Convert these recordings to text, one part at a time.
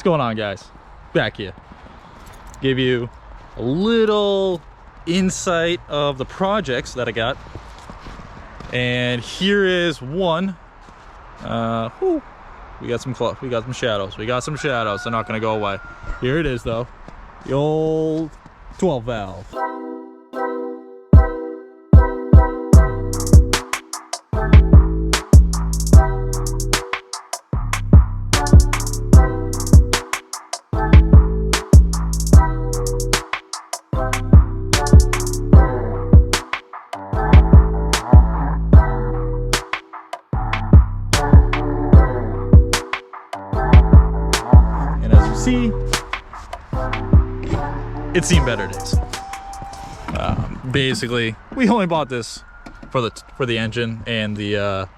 What's going on, guys? Back here. Give you a little insight of the projects that I got. And here is one. We got some shadows. We got some shadows. They're not gonna go away. Here it is though. The old 12 valve. See, it's seen better days. Basically, we only bought this for the engine and the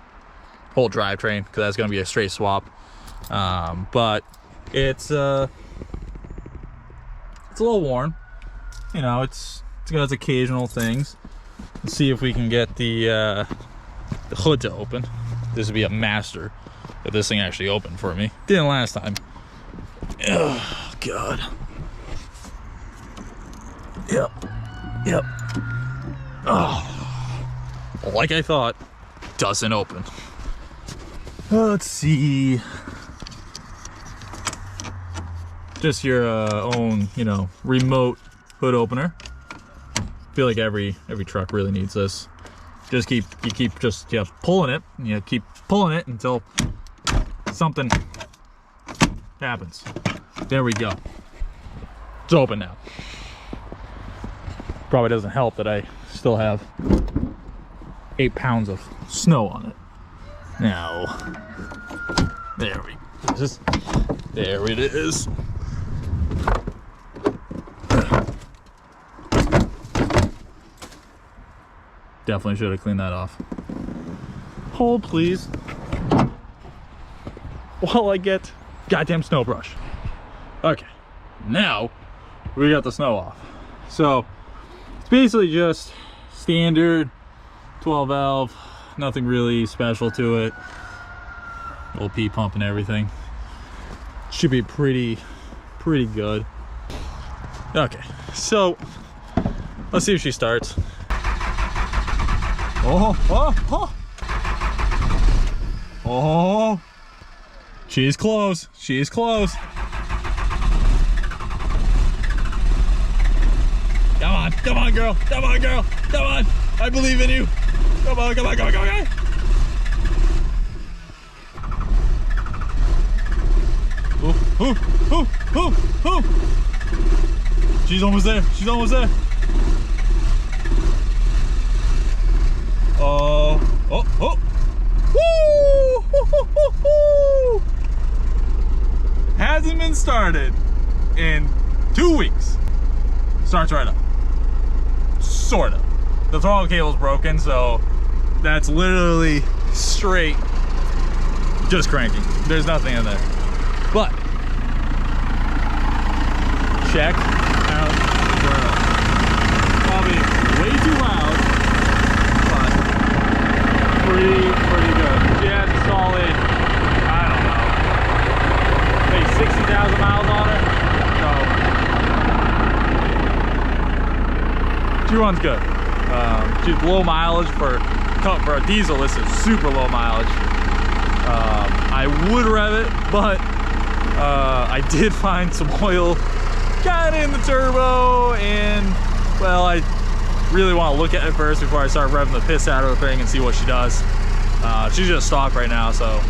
whole drivetrain because that's going to be a straight swap. But it's a little worn. You know, it's got its occasional things. Let's see if we can get the hood to open. This would be a master if this thing actually opened for me. Didn't last time. Oh God. Yep. Oh, like I thought, doesn't open. Let's see. Just your own, you know, remote hood opener. I feel like every truck really needs this. Just keep pulling it. You keep pulling it until something happens. There we go. It's open now. Probably doesn't help that I still have 8 pounds of snow on it. Now, there it is. Definitely should have cleaned that off. Hold, please, while I get goddamn snow brush. Okay, now we got the snow off. So it's basically just standard 12 valve, nothing really special to it. Little P pump and everything. Should be pretty good. Okay, so let's see if she starts. Oh, she's close. She's close. Come on, girl. Come on, girl. Come on. I believe in you. Come on. Ooh. She's almost there. Oh. Woo! Hasn't been started in 2 weeks. Starts right up. Sort of. The throttle cable's broken, so that's literally straight just cranking. There's nothing in there. But check out the girl. Probably way too loud, but pretty good. She has a solid, I don't know, maybe 60,000 miles on it. So she runs good. She's low mileage for a diesel. This is super low mileage. I would rev it, but I did find some oil kind of in the turbo, and well, I really want to look at it first before I start revving the piss out of the thing and see what she does. She's just stock right now, so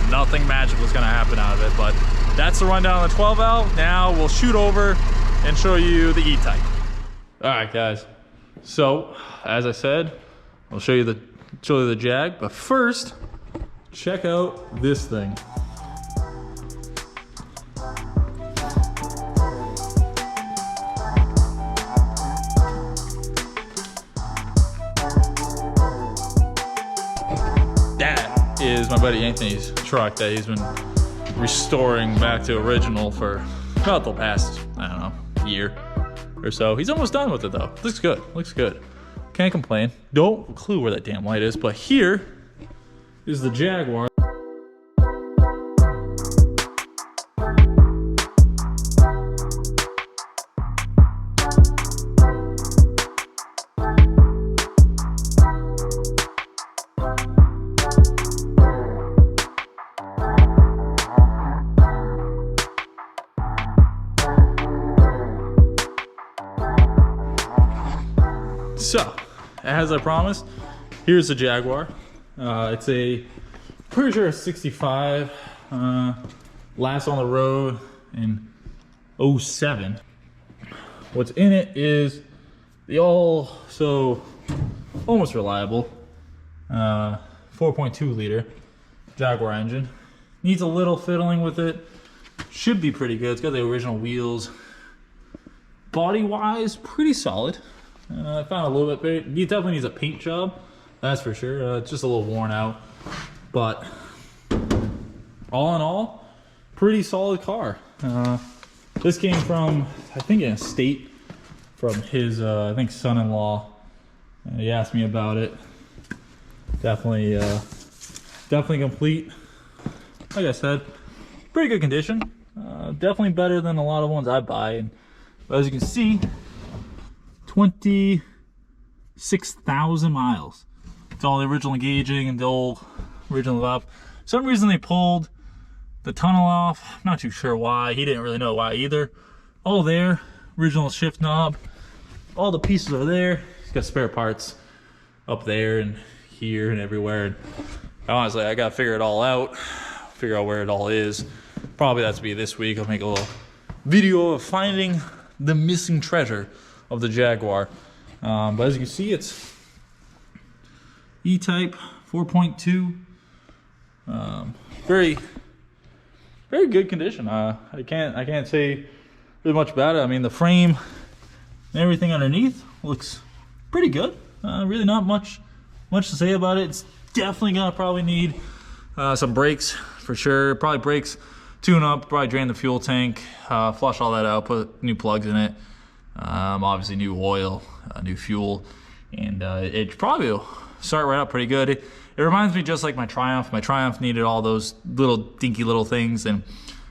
nothing magical is going to happen out of it, but that's the rundown on the 12 valve. Now we'll shoot over and show you the E-Type. All right, guys. So, as I said, I'll show you the Jag, but first, check out this thing. That is my buddy Anthony's truck that he's been restoring back to original for about the past, I don't know, year or so. He's almost done with it though. Looks good. Can't complain. Don't clue where that damn light is, but here is the Jaguar. So, as I promised, here's the Jaguar. It's a pretty sure a 65. Last on the road in 07. What's in it is the almost reliable 4.2 liter Jaguar engine. Needs a little fiddling with it. Should be pretty good. It's got the original wheels. Body wise, pretty solid. I found a little bit. It definitely needs a paint job, that's for sure. It's just a little worn out, but all in all, pretty solid car. This came from, I think, an estate from his, I think, son-in-law. He asked me about it. Definitely complete. Like I said, pretty good condition. Definitely better than a lot of ones I buy. And as you can see, 26,000 miles. It's all the original gauging and the old original valve. For some reason they pulled the tunnel off. I'm not too sure why. He didn't really know why either. All there, original shift knob. All the pieces are there. He's got spare parts up there and here and everywhere. And honestly, I gotta figure it all out. Figure out where it all is. Probably that's to be this week. I'll make a little video of finding the missing treasure of the Jaguar. But as you can see, it's E-Type 4.2. Very good condition. I can't say really much about it. I mean, the frame and everything underneath looks pretty good. Really not much to say about it. It's definitely gonna probably need some brakes for sure. Probably brakes, tune up, probably drain the fuel tank, flush all that out, put new plugs in it. Obviously new oil, new fuel, and it probably will start right up pretty good. It reminds me just like my Triumph. My Triumph needed all those little dinky little things, and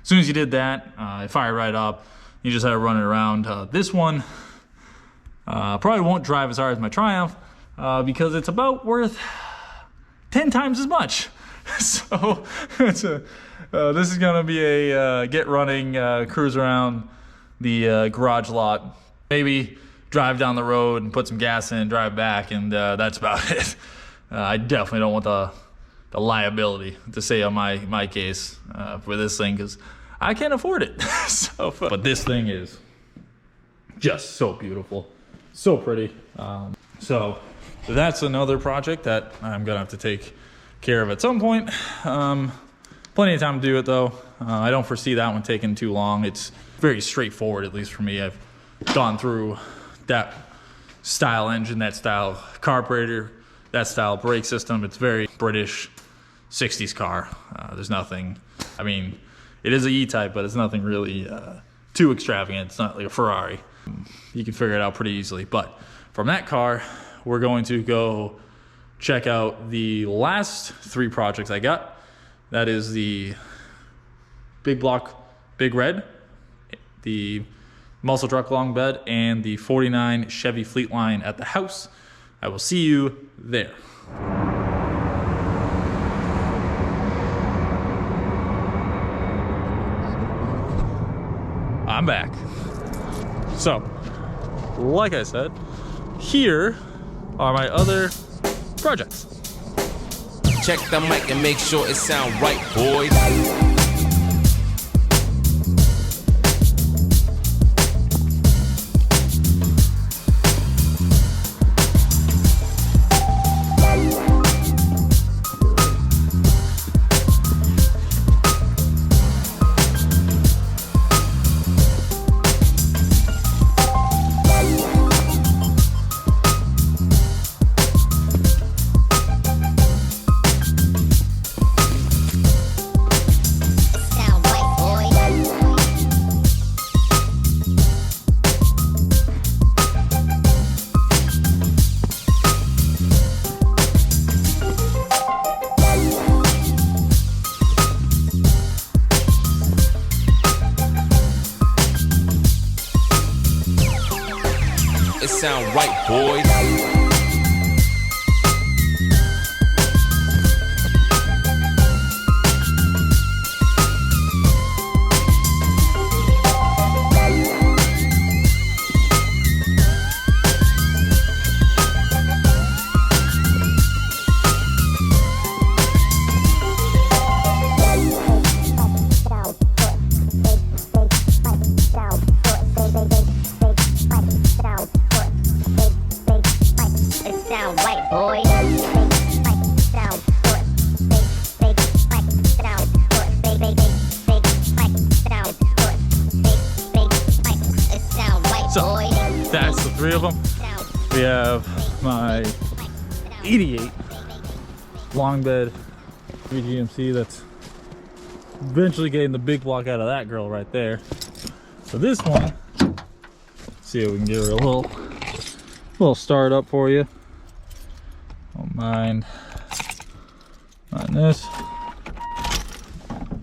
as soon as you did that, it fired right up. You just had to run it around. This one probably won't drive as hard as my Triumph because it's about worth 10 times as much. So this is gonna be a get running, cruise around the garage lot, maybe drive down the road and put some gas in, drive back, and that's about it. I definitely don't want the liability to say on my case for this thing, because I can't afford it. But this thing is just so beautiful, so pretty. So that's another project that I'm gonna have to take care of at some point. Plenty of time to do it though. I don't foresee that one taking too long. It's very straightforward, at least for me. I've gone through that style engine, that style carburetor, that style brake system. It's very British 60s car. There's nothing, I mean, it is a E-Type, but it's nothing really too extravagant. It's not like a Ferrari. You can figure it out pretty easily. But from that car, we're going to go check out the last 3 projects I got. That is the Big Block Big Red, the muscle truck long bed, and the 49 Chevy Fleetline at the house. I will see you there. I'm back. So, like I said, here are my other projects. Check the mic and make sure it sound right, boys. It sound right, boys. 3 of them. We have my 88 long bed 3GMC that's eventually getting the big block out of that girl right there. So this one, let's see if we can give her a little start up for you. Don't mind this.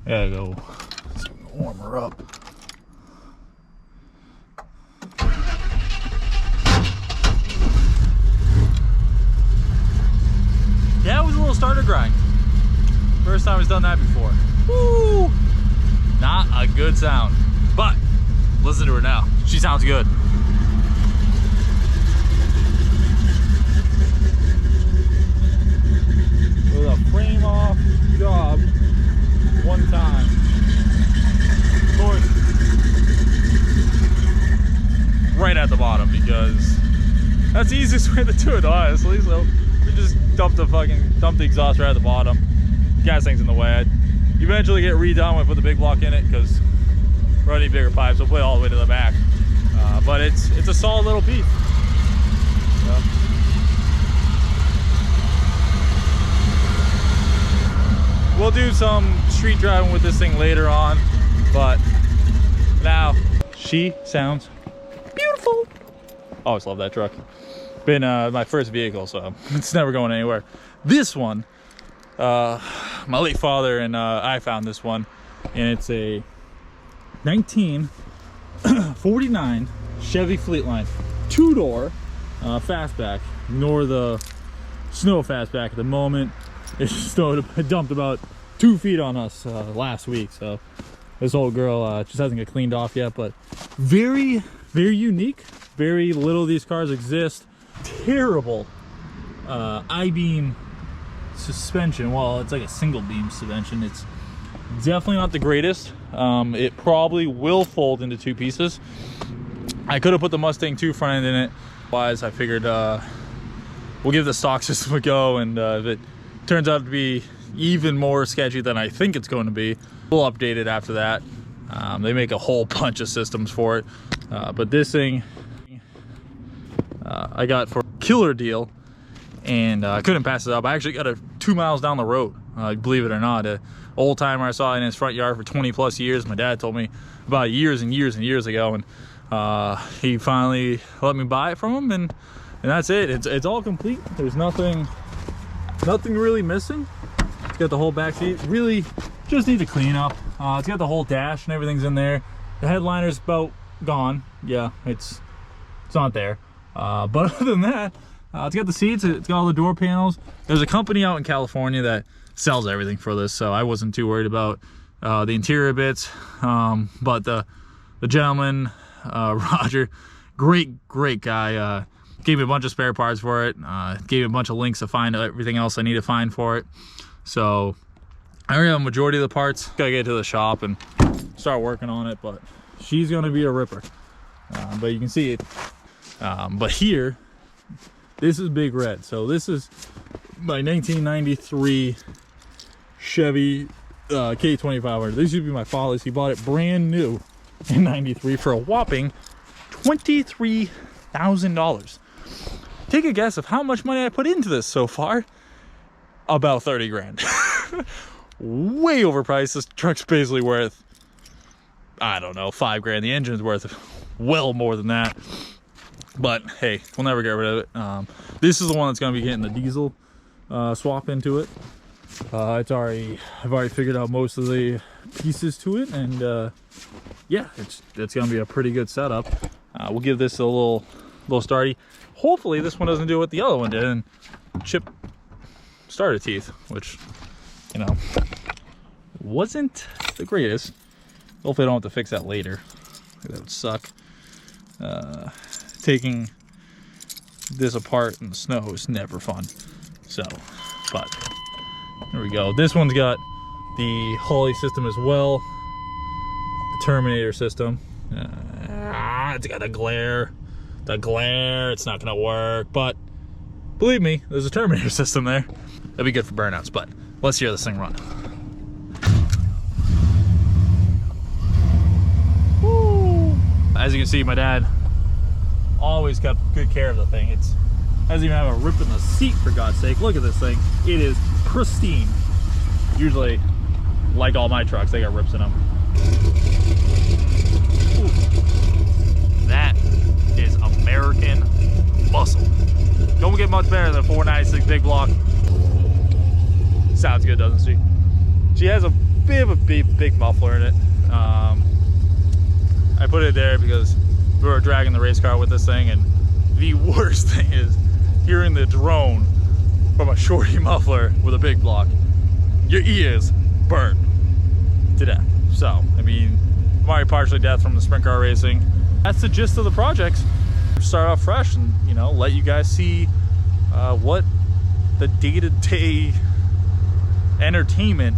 Gotta go warm her up. Yeah, it was a little starter grind. First time he's done that before. Woo! Not a good sound, but listen to her now. She sounds good. With a frame off job one time. Of course, right at the bottom, because that's the easiest way to do it, honestly. So we just dumped the exhaust right at the bottom. Gas thing's in the way. I'd eventually get redone when I put the big block in it, because we're running bigger pipes. We'll put it all the way to the back. But it's a solid little piece. So. We'll do some street driving with this thing later on, but now she sounds beautiful. Always love that truck. Been my first vehicle, so it's never going anywhere. This one, my late father and I found this one, and it's a 1949 Chevy Fleetline 2-door fastback. Ignore the snow fastback at the moment. It dumped about 2 feet on us last week, so this old girl just hasn't get cleaned off yet. But very, very unique. Very little of these cars exist. Terrible I-beam suspension. Well, it's like a single beam suspension. It's definitely not the greatest. It probably will fold into 2 pieces. I could have put the Mustang 2 front end in it. Otherwise, I figured we'll give the stock system a go, and if it turns out to be even more sketchy than I think it's going to be, we'll update it after that. They make a whole bunch of systems for it, but this thing I got for a killer deal, and I couldn't pass it up. I actually got it 2 miles down the road, believe it or not. An old timer I saw in his front yard for 20 plus years. My dad told me about years and years and years ago, and he finally let me buy it from him, and that's it. It's all complete. There's nothing really missing. It's got the whole back seat. Really just need to clean up. It's got the whole dash and everything's in there. The headliner's about gone. Yeah, it's not there. But other than that, it's got the seats. It's got all the door panels. There's a company out in California that sells everything for this, so I wasn't too worried about the interior bits. But the gentleman, Roger, great guy. Gave me a bunch of spare parts for it. Gave me a bunch of links to find everything else I need to find for it. So I already have a majority of the parts. Gotta get to the shop and start working on it, but she's gonna be a ripper. But you can see it. But here, this is Big Red. So this is my 1993 Chevy K2500. This used to be my father's. He bought it brand new in 93 for a whopping $23,000. Take a guess of how much money I put into this so far. About 30 grand. Way overpriced. This truck's basically worth, I don't know, 5 grand. The engine's worth well more than that. But hey, we'll never get rid of it. This is the one that's going to be getting the diesel swap into it. I've already figured out most of the pieces to it, and yeah, it's going to be a pretty good setup. We'll give this a little starty. Hopefully this one doesn't do what the other one did and chip starter teeth, which, you know, wasn't the greatest. Hopefully I don't have to fix that later. That would suck. Taking this apart in the snow is never fun. So, but there we go. This one's got the Holley system as well, the Terminator system. It's got a glare. The glare, it's not gonna work, but believe me, there's a Terminator system there. That'd be good for burnouts, but let's hear this thing run. Woo. As you can see, my dad always kept good care of the thing. It's doesn't even have a rip in the seat, for God's sake. Look at this thing. It is pristine. Usually, like all my trucks, they got rips in them. Ooh. That is American muscle. Don't get much better than a 496 big block. Sounds good, doesn't she? She has a bit of a big muffler in it. I put it there because we were dragging the race car with this thing, and the worst thing is hearing the drone from a shorty muffler with a big block. Your ears burn to death. So, I mean, I'm already partially deaf from the sprint car racing. That's the gist of the project. Start off fresh and, you know, let you guys see what the day-to-day entertainment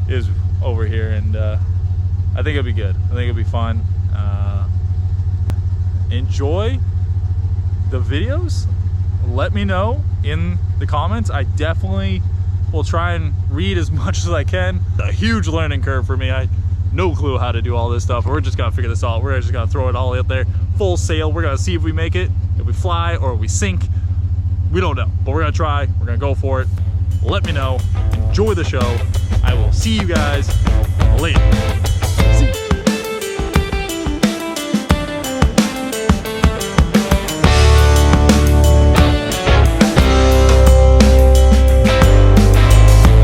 is over here, and I think it'll be good. I think it'll be fun. Enjoy the videos. Let me know in the comments. I definitely will try and read as much as I can. A huge learning curve for me. I no clue how to do all this stuff. We're just gonna figure this out. We're just gonna throw it all out there, full sail. We're gonna see if we make it, if we fly or if we sink. We don't know, but we're gonna try. We're gonna go for it. Let me know. Enjoy the show. I will see you guys later.